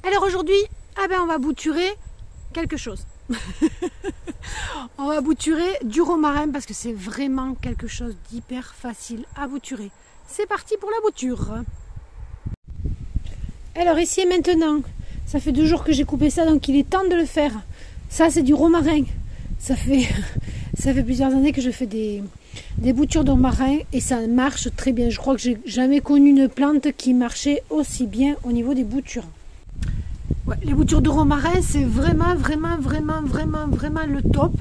Alors aujourd'hui, on va bouturer quelque chose. On va bouturer du romarin parce que c'est vraiment quelque chose d'hyper facile à bouturer. C'est parti pour la bouture. Alors ici et maintenant, ça fait 2 jours que j'ai coupé ça, donc il est temps de le faire. Ça c'est du romarin. Ça fait plusieurs années que je fais des boutures de romarin et ça marche très bien. Je crois que j'ai jamais connu une plante qui marchait aussi bien au niveau des boutures. Ouais, les boutures de romarin, c'est vraiment le top.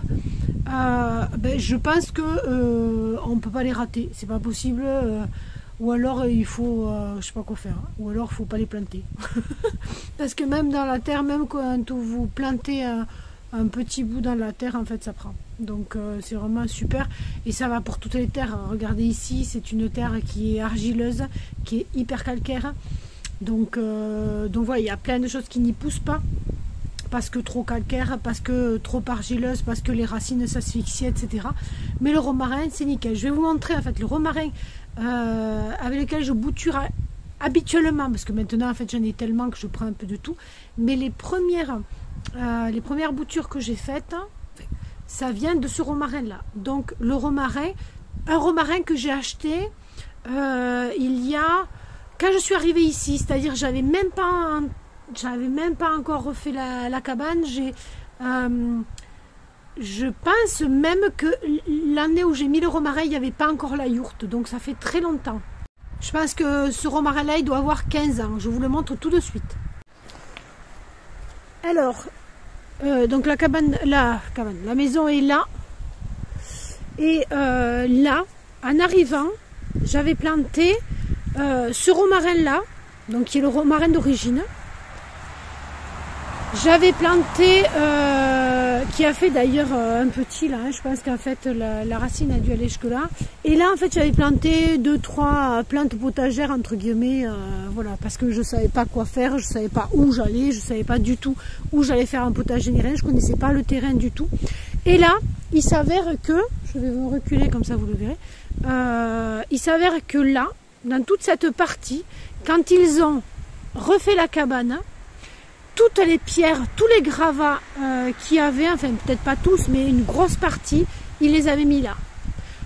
Je pense que on peut pas les rater, c'est pas possible. Ou alors il faut, je sais pas quoi faire. Ou alors il faut pas les planter. Parce que même dans la terre, même quand vous plantez un petit bout dans la terre, en fait, ça prend. Donc c'est vraiment super. Et ça va pour toutes les terres. Regardez ici, c'est une terre qui est argileuse, qui est hyper calcaire. Donc voilà, il y a plein de choses qui n'y poussent pas parce que trop calcaire, parce que trop argileuse, parce que les racines s'asphyxient, etc. Mais le romarin, c'est nickel. Je vais vous montrer en fait le romarin avec lequel je bouture habituellement, parce que maintenant en fait j'en ai tellement que je prends un peu de tout. Mais les premières boutures que j'ai faites, ça vient de ce romarin là. Donc le romarin, un romarin que j'ai acheté il y a... Quand je suis arrivée ici, c'est-à-dire j'avais même pas encore refait la cabane, je pense même que l'année où j'ai mis le romarin, il n'y avait pas encore la yourte, donc ça fait très longtemps. Je pense que ce romarin-là, il doit avoir 15 ans, je vous le montre tout de suite. Alors, donc la maison est là, et là, en arrivant, j'avais planté ce romarin là, donc qui est le romarin d'origine. J'avais planté, qui a fait d'ailleurs un petit là, je pense qu'en fait la racine a dû aller jusque là. Et là en fait j'avais planté 2-3 plantes potagères entre guillemets, voilà, parce que je savais pas quoi faire, je savais pas où j'allais, je savais pas du tout où j'allais faire un potager ni rien, je connaissais pas le terrain du tout. Et là il s'avère que, je vais vous reculer comme ça vous le verrez, il s'avère que là, dans toute cette partie, quand ils ont refait la cabane, toutes les pierres, tous les gravats qu'il y avait, enfin peut-être pas tous, mais une grosse partie, ils les avaient mis là.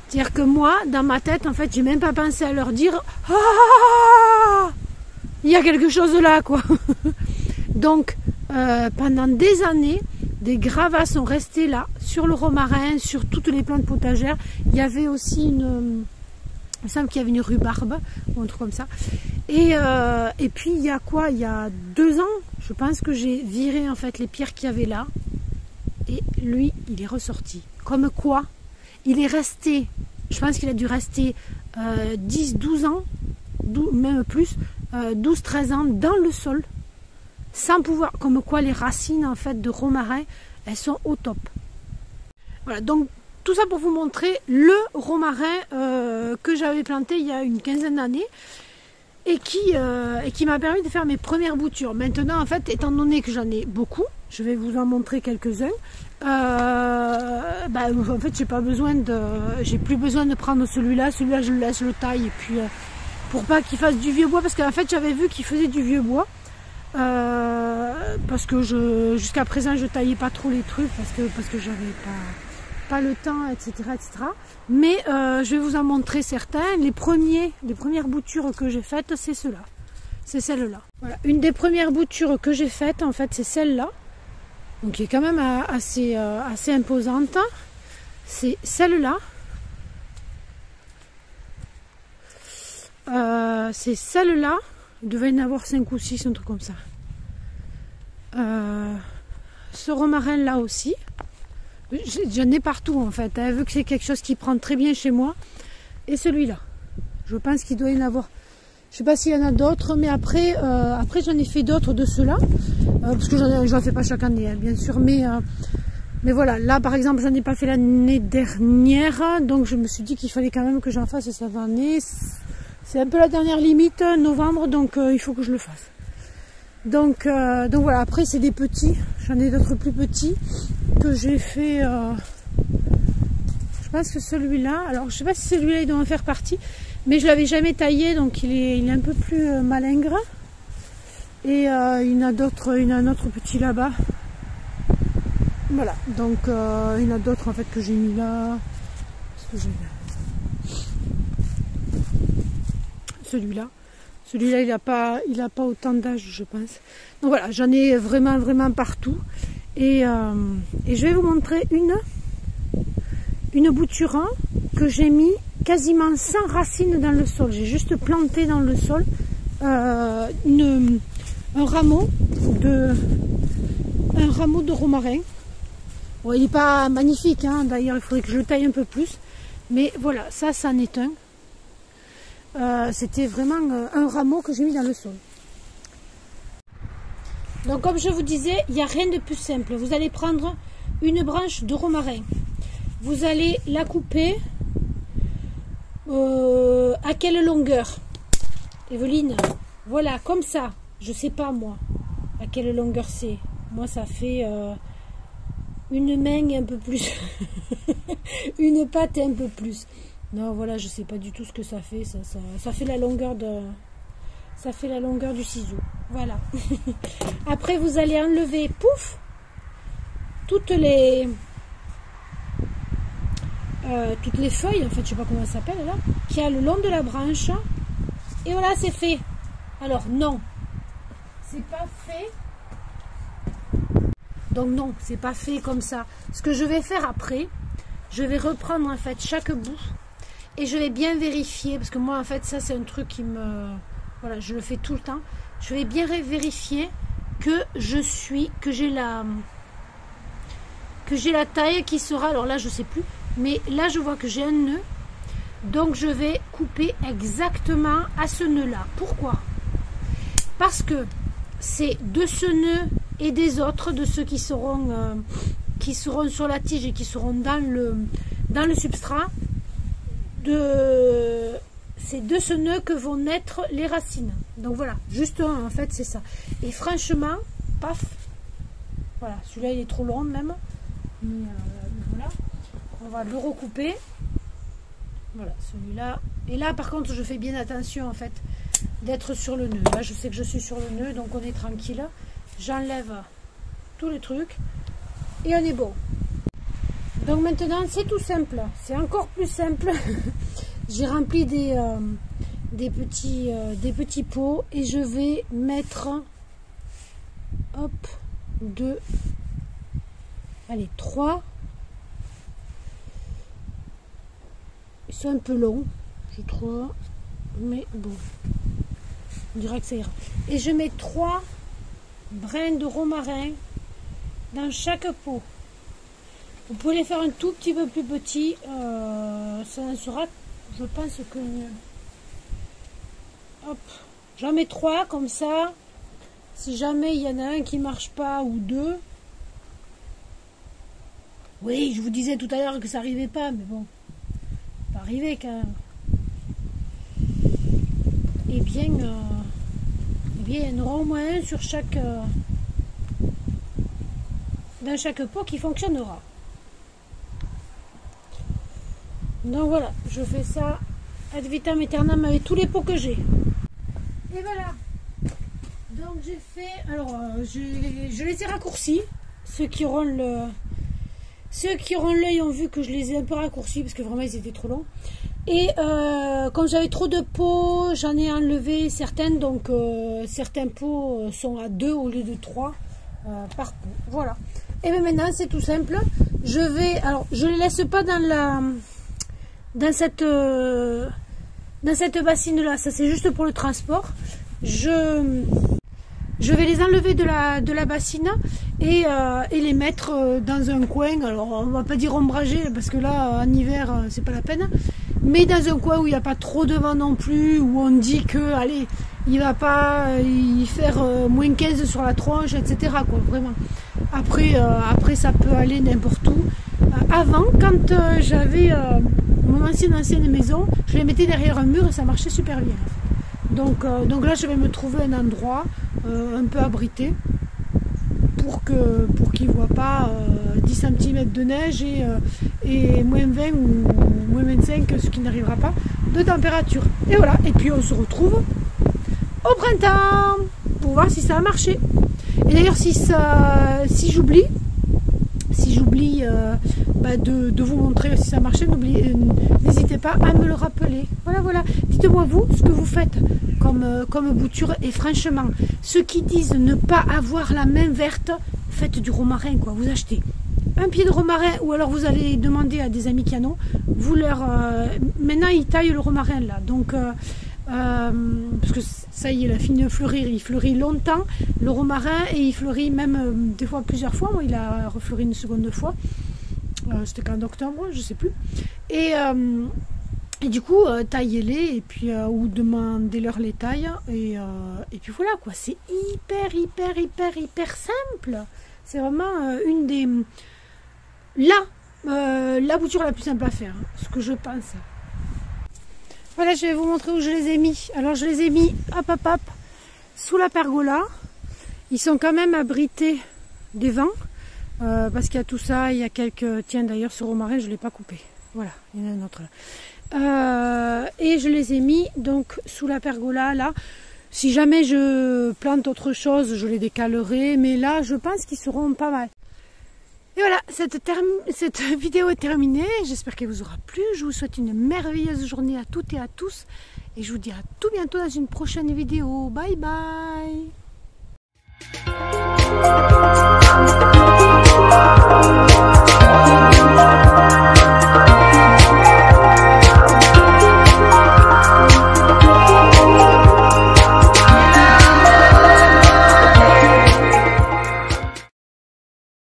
C'est-à-dire que moi, dans ma tête, en fait, j'ai même pas pensé à leur dire « Ah, il y a quelque chose là, quoi !» Donc, pendant des années, des gravats sont restés là, sur le romarin, sur toutes les plantes potagères. Il y avait aussi il me semble qu'il y avait une rhubarbe ou un truc comme ça. Et puis il y a quoi? Il y a 2 ans, je pense que j'ai viré en fait les pierres qu'il y avait là. Et lui, il est ressorti. Comme quoi, il est resté, je pense qu'il a dû rester 10-12 ans, même plus, 12-13 ans dans le sol, sans pouvoir, comme quoi les racines en fait de romarin, elles sont au top. Voilà, donc tout ça pour vous montrer le romarin que j'avais planté il y a une quinzaine d'années et qui m'a permis de faire mes premières boutures. Maintenant, en fait, étant donné que j'en ai beaucoup, je vais vous en montrer quelques-uns. En fait, j'ai plus besoin de prendre celui-là. Celui-là, je le laisse, je le taille et puis pour pas qu'il fasse du vieux bois, parce qu'en fait, j'avais vu qu'il faisait du vieux bois. Parce que jusqu'à présent, je taillais pas trop les trucs parce que j'avais pas le temps, etc. Mais je vais vous en montrer certains. Les premières boutures que j'ai faites, c'est ceux-là. C'est celle-là. Voilà. Une des premières boutures que j'ai faites, en fait, c'est celle-là. Donc, qui est quand même assez imposante. C'est celle-là. C'est celle-là. Il devait y en avoir 5 ou 6, un truc comme ça. Ce romarin-là aussi. J'en ai partout en fait, vu que c'est quelque chose qui prend très bien chez moi. Et celui-là, je pense qu'il doit y en avoir. Je sais pas s'il y en a d'autres, mais après j'en ai fait d'autres de ceux-là, parce que j'en fais pas chaque année, hein, bien sûr. Mais voilà, là par exemple, j'en ai pas fait l'année dernière, donc je me suis dit qu'il fallait quand même que j'en fasse cette année. C'est un peu la dernière limite, novembre, donc il faut que je le fasse. Donc voilà, après c'est des petits, j'en ai d'autres plus petits que j'ai fait, je pense que celui-là, alors je sais pas si celui-là il doit en faire partie, mais je l'avais jamais taillé, donc il est un peu plus malingre. Et il y en a d'autres, il y en a un autre petit là-bas. Voilà, donc il y en a d'autres en fait que j'ai mis là. Celui-là, il n'a pas autant d'âge, je pense. Donc voilà, j'en ai vraiment partout. Et je vais vous montrer une bouture que j'ai mis quasiment sans racines dans le sol. J'ai juste planté dans le sol un rameau de romarin. Bon, il n'est pas magnifique, hein. D'ailleurs il faudrait que je le taille un peu plus. Mais voilà, ça en est un. C'était vraiment un rameau que j'ai mis dans le sol. Donc comme je vous disais, il n'y a rien de plus simple. Vous allez prendre une branche de romarin. Vous allez la couper à quelle longueur, Evelyne? Voilà, comme ça. Je sais pas moi à quelle longueur c'est. Moi ça fait une main et un peu plus. Une patte et un peu plus. Non, voilà, je sais pas du tout ce que ça fait. Ça fait la longueur du ciseau. Voilà. Après, vous allez enlever, pouf, toutes les feuilles, en fait, je sais pas comment ça s'appelle là, qui a le long de la branche. Et voilà, c'est fait. Alors non, c'est pas fait. Donc non, c'est pas fait comme ça. Ce que je vais faire après, je vais reprendre en fait chaque bout et je vais bien vérifier, parce que moi en fait ça c'est un truc qui me... Voilà, je le fais tout le temps. Je vais bien vérifier que j'ai la taille qui sera, alors là je sais plus, mais là je vois que j'ai un nœud, donc je vais couper exactement à ce nœud là. Pourquoi? Parce que c'est de ce nœud et des autres, de ceux qui seront sur la tige et qui seront dans le substrat, c'est de ce nœud que vont naître les racines. Donc voilà, juste un, en fait c'est ça. Et franchement, paf, voilà, celui-là il est trop long même, mais voilà, on va le recouper. Voilà, celui-là. Et là par contre je fais bien attention en fait d'être sur le nœud. Là je sais que je suis sur le nœud, donc on est tranquille. J'enlève tous les trucs et on est bon. Donc maintenant c'est tout simple, c'est encore plus simple. J'ai rempli des petits pots et je vais mettre, hop, 2, allez 3. Ils sont un peu longs, je trouve, mais bon, on dirait que ça ira. Et je mets 3 brins de romarin dans chaque pot. Vous pouvez les faire un tout petit peu plus petit, ça en sera, je pense que mieux. Hop, j'en mets 3 comme ça. Si jamais il y en a un qui marche pas ou 2. Oui, je vous disais tout à l'heure que ça n'arrivait pas, mais bon, ça arriver quand même. Eh bien, il y en aura au moins un sur chaque dans chaque pot qui fonctionnera. Donc voilà, je fais ça ad vitam aeternam avec tous les pots que j'ai. Et voilà. Donc j'ai fait, alors je les ai raccourcis. Ceux qui auront l'œil ont vu que je les ai un peu raccourcis parce que vraiment ils étaient trop longs. Et quand j'avais trop de pots, j'en ai enlevé certaines, donc certains pots sont à 2 au lieu de 3 par pot. Voilà. Et bien maintenant c'est tout simple. Je vais, alors je les laisse pas dans cette bassine là, ça c'est juste pour le transport. Je vais les enlever de la bassine et les mettre dans un coin. Alors on va pas dire ombragé parce que là en hiver c'est pas la peine, mais dans un coin où il n'y a pas trop de vent non plus, où on dit que allez, il va pas y faire moins 15 sur la tronche, etc. quoi, vraiment. Après ça peut aller n'importe où. Avant, quand j'avais mon ancienne maison, je les mettais derrière un mur et ça marchait super bien. Donc là, je vais me trouver un endroit un peu abrité pour qu'ils ne voient pas 10 cm de neige et moins 20 ou moins 25, ce qui n'arrivera pas, de température. Et voilà, et puis on se retrouve au printemps pour voir si ça a marché. Et d'ailleurs, si j'oublie de vous montrer si ça a marché, n'hésitez pas à me le rappeler. Voilà. Dites-moi vous ce que vous faites comme bouture. Et franchement, ceux qui disent ne pas avoir la main verte, faites du romarin, quoi. Vous achetez un pied de romarin, ou alors vous allez demander à des amis qui en ont. Maintenant, ils taillent le romarin là. Donc, parce que ça y est, il a fini de fleurir. Il fleurit longtemps, le romarin, et il fleurit même des fois plusieurs fois. Moi, il a refleuri une seconde fois. C'était qu'en octobre, je sais plus. Et du coup, taillez-les et puis ou demandez-leur les tailles et puis voilà quoi. C'est hyper simple. C'est vraiment une des la bouture la plus simple à faire, ce que je pense. Voilà, je vais vous montrer où je les ai mis. Alors je les ai mis hop sous la pergola. Ils sont quand même abrités des vents. Parce qu'il y a tout ça, il y a quelques... Tiens, d'ailleurs, ce romarin, je ne l'ai pas coupé. Voilà, il y en a un autre là. Et je les ai mis donc sous la pergola, là. Si jamais je plante autre chose, je les décalerai. Mais là, je pense qu'ils seront pas mal. Et voilà, cette vidéo est terminée. J'espère qu'elle vous aura plu. Je vous souhaite une merveilleuse journée à toutes et à tous. Et je vous dis à tout bientôt dans une prochaine vidéo. Bye bye. Thank you.